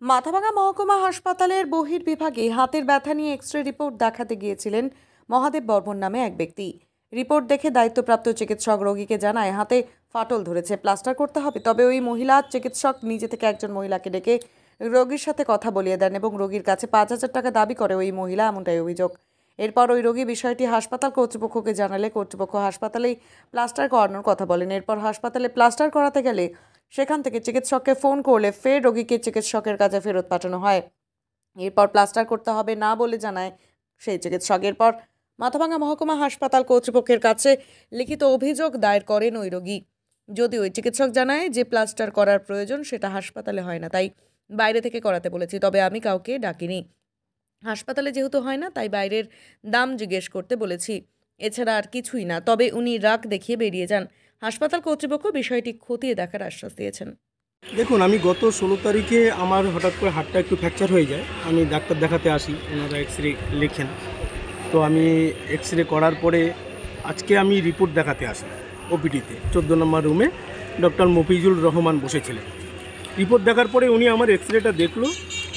মাথাভাঙা মহকুমা হাসপাতালের বহির্বিভাগে হাতের ব্যথা নিয়ে এক্স-রে রিপোর্ট দেখাতে গিয়েছিলেন মহাদেব বর্মন নামে এক ব্যক্তি। রিপোর্ট দেখে দায়িত্বপ্রাপ্ত চিকিৎসক রোগীকে জানায় হাতে ফাটল ধরেছে, প্লাস্টার করতে হবে। তবে ওই মহিলা চিকিৎসক নিজে থেকে একজন মহিলাকে ডেকে রোগীর সাথে কথা বলিয়ে দেন এবং রোগীর কাছে 5,000 টাকা দাবি করে ওই মহিলা, এমনটাই অভিযোগ। এরপর ওই রোগী বিষয়টি হাসপাতাল কর্তৃপক্ষকে জানালে কর্তৃপক্ষ হাসপাতালেই প্লাস্টার করানোর কথা বলেন। এরপর হাসপাতালে প্লাস্টার করাতে গেলে সেখান থেকে চিকিৎসককে ফোন করলে ফের রোগীকে চিকিৎসকের কাছে ফেরত পাঠানো হয়। এরপর প্লাস্টার করতে হবে না বলে জানায় সেই চিকিৎসক। এরপর মাথাভাঙা মহকুমা হাসপাতাল কর্তৃপক্ষের কাছে লিখিত অভিযোগ দায়ের করেন ওই রোগী। যদি ওই চিকিৎসক জানায় যে প্লাস্টার করার প্রয়োজন সেটা হাসপাতালে হয় না, তাই বাইরে থেকে করাতে বলেছি, তবে আমি কাউকে ডাকিনি। হাসপাতালে যেহেতু হয় না তাই বাইরের দাম জিজ্ঞেস করতে বলেছি, এছাড়া আর কিছুই না। তবে উনি রাগ দেখিয়ে বেরিয়ে যান। হাসপাতাল কর্তৃপক্ষ বিষয়টি খতিয়ে দেখার আশ্বাস দিয়েছেন। দেখুন, আমি গত 16 তারিখে আমার হঠাৎ করে হাতটা একটু ফ্র্যাকচার হয়ে যায়। আমি ডাক্তার দেখাতে আসি, ওনারা এক্সরে লেখেন। তো আমি এক্সরে করার পরে আজকে আমি রিপোর্ট দেখাতে আসি ওপিডিতে 14 নম্বর রুমে ডক্টর মফিজুল রহমান বসেছিলেন। রিপোর্ট দেখার পরে উনি আমার এক্সরেটা দেখলো,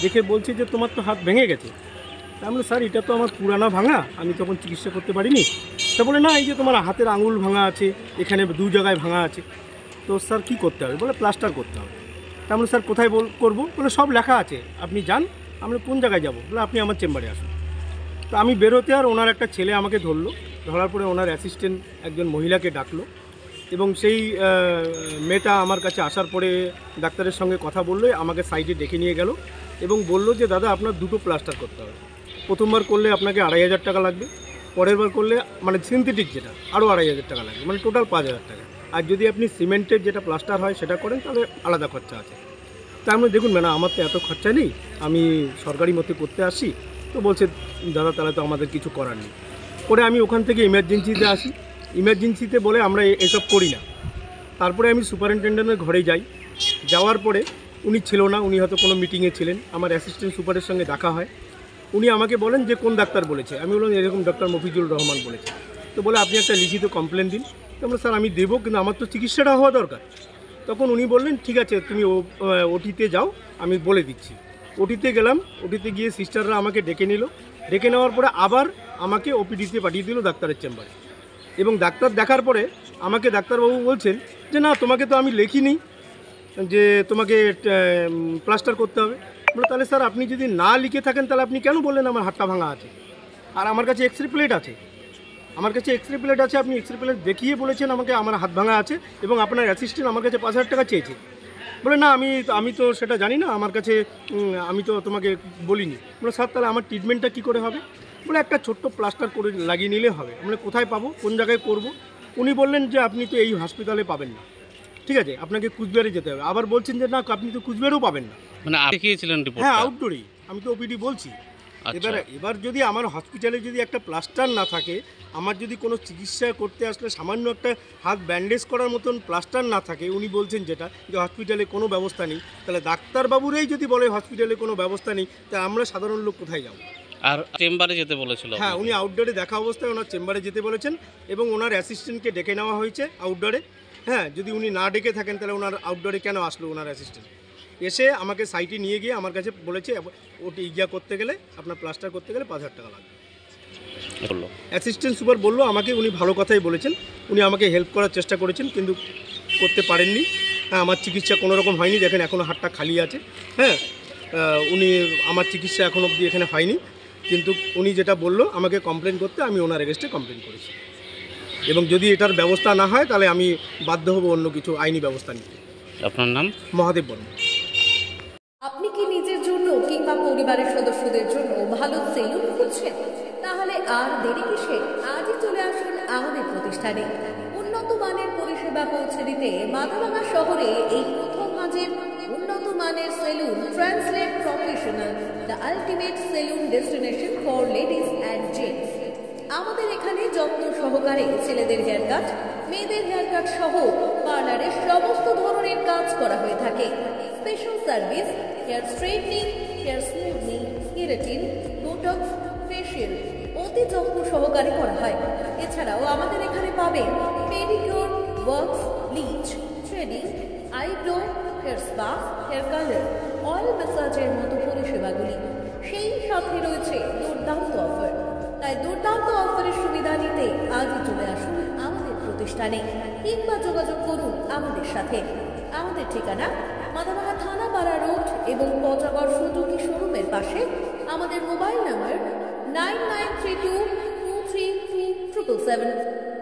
দেখে বলছে যে তোমার তো হাত ভেঙে গেছে। তা আমি বললাম, স্যার এটা তো আমার পুরানা ভাঙা, আমি তখন চিকিৎসা করতে পারিনি। তা বলে না, এই যে তোমার হাতের আঙুল ভাঙা আছে, এখানে 2 জায়গায় ভাঙা আছে। তো স্যার কী করতে হবে? বলে প্লাস্টার করতে হবে। তাহলে স্যার কোথায় করবো? বলে সব লেখা আছে, আপনি যান। আমরা কোন জায়গায় যাব? বলে আপনি আমার চেম্বারে আসুন। তো আমি বেরোতে আর ওনার একটা ছেলে আমাকে ধরলো। ধরার পরে ওনার অ্যাসিস্ট্যান্ট একজন মহিলাকে ডাকলো এবং সেই মেয়েটা আমার কাছে আসার পরে ডাক্তারের সঙ্গে কথা বললো, আমাকে সাইডে ডেকে নিয়ে গেল এবং বলল যে দাদা আপনার 2টো প্লাস্টার করতে হবে। প্রথমবার করলে আপনাকে 2,500 টাকা লাগবে, পরের বার করলে মানে সিনথেটিক যেটা আরও 2,500 টাকা লাগবে, মানে টোটাল 5,000 টাকা। আর যদি আপনি সিমেন্টের যেটা প্লাস্টার হয় সেটা করেন তাহলে আলাদা খরচা আছে। তার মধ্যে দেখুন ম্যাডাম, আমার তো এত খরচা নেই, আমি সরকারি মতে করতে আসি। তো বলছে দাদা তাহলে তো আমাদের কিছু করার নেই। পরে আমি ওখান থেকে ইমার্জেন্সিতে আসি। ইমার্জেন্সিতে বলে আমরা এসব করি না। তারপরে আমি সুপারিনটেন্ডেন্টের ঘরে যাই। যাওয়ার পরে উনি ছিল না, উনি হয়তো কোনো মিটিংয়ে ছিলেন। আমার অ্যাসিস্ট্যান্ট সুপারের সঙ্গে দেখা হয়। উনি আমাকে বলেন যে কোন ডাক্তার বলেছে। আমি বললাম এরকম ডক্টর মফিজুল রহমান বলেছে। তো বলে আপনি একটা লিখিত কমপ্লেন দিন। তো বলে স্যার আমি দেবো, কিন্তু আমার তো চিকিৎসাটা হওয়া দরকার। তখন উনি বললেন ঠিক আছে তুমি ওটিতে যাও, আমি বলে দিচ্ছি। ওটিতে গেলাম। ওটিতে গিয়ে সিস্টাররা আমাকে ডেকে নিল। ডেকে নেওয়ার পরে আবার আমাকে ওপিডিতে পাঠিয়ে দিল ডাক্তারের চেম্বারে। এবং ডাক্তার দেখার পরে আমাকে ডাক্তারবাবু বলছেন যে না, তোমাকে তো আমি লিখিনি যে তোমাকে প্লাস্টার করতে হবে। বলে তাহলে স্যার আপনি যদি না লিখে থাকেন তাহলে আপনি কেন বললেন আমার হাতটা ভাঙা আছে? আর আমার কাছে এক্সরে প্লেট আছে, আপনি এক্সরে প্লেট দেখিয়ে বলেছেন আমাকে আমার হাত ভাঙা আছে এবং আপনার অ্যাসিস্ট্যান্ট আমার কাছে 5,000 টাকা চেয়েছে। বলে না, আমি তো সেটা জানি না, আমার কাছে আমি তো তোমাকে বলিনি। বলে স্যার তাহলে আমার ট্রিটমেন্টটা কী করে হবে? বলে একটা ছোট্ট প্লাস্টার করে লাগিয়ে নিলে হবে। আমরা কোথায় পাবো, কোন জায়গায় করব? উনি বললেন যে আপনি তো এই হসপিটালে পাবেন না, ঠিক আছে আপনাকে কুচবিহারে যেতে হবে। আবার বলছেন যে না, আপনি তো কুচবিহারেও পাবেন না। মানে আপনি দেখিয়েছিলেন রিপোর্ট? হ্যাঁ, আউটডোরেই, আমি তো ওপিডি বলছি। এবার যদি আমার হসপিটালে যদি একটা প্লাস্টার না থাকে, আমার যদি কোনো চিকিৎসা করতে আসলে সামান্য একটা হাত ব্যান্ডেজ করার মতন প্লাস্টার না থাকে, উনি বলছেন যেটা যে হসপিটালে কোনো ব্যবস্থা নেই, তাহলে ডাক্তারবাবুরাই যদি বলে হসপিটালে কোনো ব্যবস্থা নেই, তা আমরা সাধারণ লোক কোথায় যাব? আর চেম্বারে যেতে বলেছিল? হ্যাঁ, উনি আউটডোরে দেখা অবস্থায় ওনার চেম্বারে যেতে বলেছেন এবং ওনার অ্যাসিস্ট্যান্টকে ডেকে নেওয়া হয়েছে আউটডোরে। হ্যাঁ, যদি উনি না ডেকে থাকেন তাহলে ওনার আউটডোরে কেন আসলো ওনার অ্যাসিস্ট্যান্ট? এসে আমাকে সাইটে নিয়ে গিয়ে আমার কাছে বলেছে ওটি করতে গেলে আপনার প্লাস্টার করতে গেলে 5,000 টাকা লাগবে। অ্যাসিস্ট্যান্ট সুপার বললো আমাকে, উনি ভালো কথাই বলেছেন, উনি আমাকে হেল্প করার চেষ্টা করেছেন কিন্তু করতে পারেননি। হ্যাঁ, আমার চিকিৎসা কোনো রকম হয়নি, দেখেন এখনও হাতটা খালি আছে। হ্যাঁ, উনি আমার চিকিৎসা এখন অবধি এখানে হয়নি, কিন্তু উনি যেটা বললো আমাকে কমপ্লেন করতে, আমি ওনার এগেস্টে কমপ্লেন করেছি এবং যদি এটার ব্যবস্থা না হয় তাহলে আমি বাধ্য হব অন্য কিছু আইনি ব্যবস্থা নিতে। আপনার নাম? মহাদেব বর্মন। আপনি কি নিজের জন্য কিংবা পরিবারের সদস্যদের জন্য ভালো সেলুন খুঁজছেন? তাহলে আর দেরি কিসে? আজই চলে আসুন আমাদের প্রতিষ্ঠানে। উন্নত মানের পরিষেবা পৌঁছে দিতে মাথাভাঙা শহরে এই প্রথম মাঝের উন্নত মানের salon translate professional, the ultimate salon destination for ladies and gents. আমাদের এখানে যত্ন সহকারে ছেলেদের হেয়ার কাট, মেয়েদের হেয়ার কাট সহ পার্লারের সমস্ত ধরনের কাজ করা হয়ে থাকে। Special service, hair straightening, hair smoothing, keratin, botox, facial অতি যত্ন সহকারে করা হয়। এছাড়াও আমাদের এখানে পাবেন pedicure, wax, bleach, threading, eyebrow, hair spa, hair colour, oil ম্যাসাজের দুর্দান্ত অফারের সুবিধা নিতে আজই চলে আসুন আমাদের প্রতিষ্ঠানে কিংবা যোগাযোগ করুন আমাদের সাথে। আমাদের ঠিকানা মাথাভাঙা থানাপাড়া রোড এবং পচাগড় সুজুকি শোরুমের পাশে। আমাদের মোবাইল নাম্বার 9932233777।